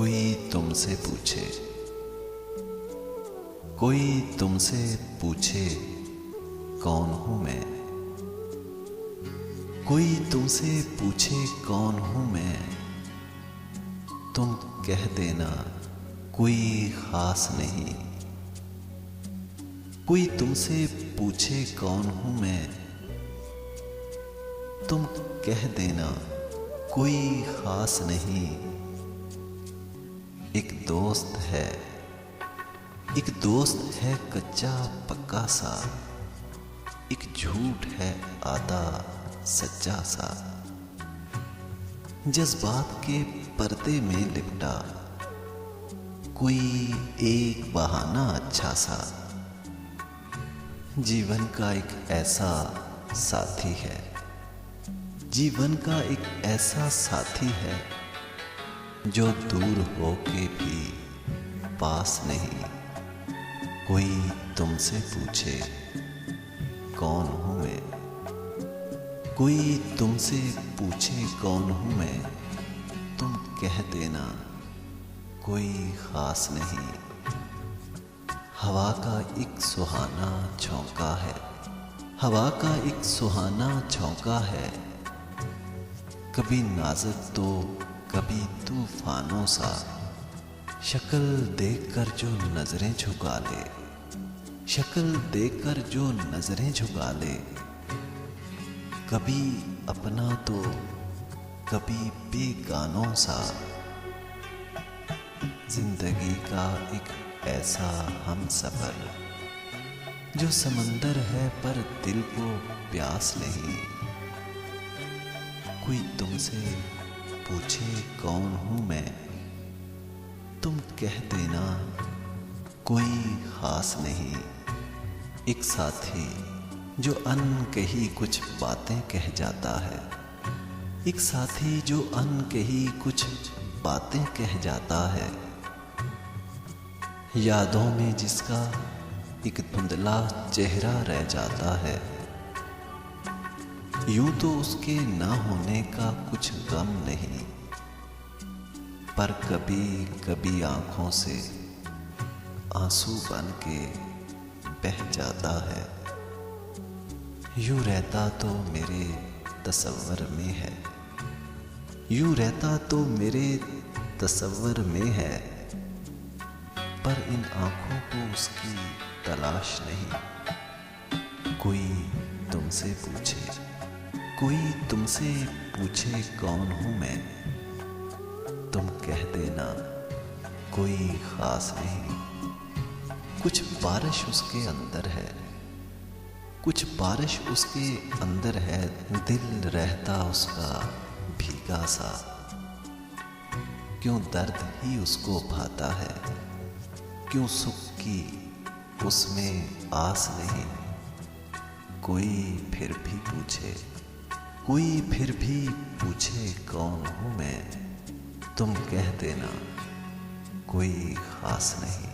कोई तुमसे पूछे, कोई तुमसे पूछे कौन हूं मैं। कोई तुमसे पूछे कौन हूं मैं, तुम कह देना कोई खास नहीं। कोई तुमसे पूछे कौन हूं मैं, तुम कह देना कोई खास नहीं। एक दोस्त है कच्चा पक्का सा, एक झूठ है आधा सच्चा सा। जज्बात के पर्दे में लिपटा कोई एक बहाना अच्छा सा। जीवन का एक ऐसा साथी है, जीवन का एक ऐसा साथी है, जो दूर हो के भी पास नहीं। कोई तुमसे पूछे कौन हूं मैं, कोई तुमसे पूछे कौन हूं मैं, तुम कह देना कोई खास नहीं। हवा का एक सुहाना झोंका है, हवा का एक सुहाना झोंका है। कभी नाजुक तो कभी तूफानों सा, शक्ल देखकर जो नजरें झुका ले, शक्ल देखकर जो नजरें झुका ले। कभी अपना तो कभी बेगानों सा। जिंदगी का एक ऐसा हमसफर, जो समंदर है पर दिल को प्यास नहीं। कोई तुमसे पूछे कौन हूं मैं, तुम कह देना कोई खास नहीं। एक साथी जो अनकही कुछ बातें कह जाता है, एक साथी जो अनकही कुछ बातें कह जाता है। यादों में जिसका एक धुंधला चेहरा रह जाता है। यूं तो उसके ना होने का कुछ गम नहीं, पर कभी कभी आंखों से आंसू बन के बह जाता है। यूं रहता तो मेरे तसव्वुर में है, यूं रहता तो मेरे तसव्वुर में है, पर इन आंखों को उसकी तलाश नहीं। कोई तुमसे पूछे, कोई तुमसे पूछे कौन हूं मैं, तुम कह देना कोई खास नहीं। कुछ बारिश उसके अंदर है, कुछ बारिश उसके अंदर है, दिल रहता उसका भीगा सा। क्यों दर्द ही उसको भाता है, क्यों सुख की उसमें आस नहीं। कोई फिर भी पूछे, कोई फिर भी पूछे कौन हूं मैं, तुम कह देना कोई खास नहीं।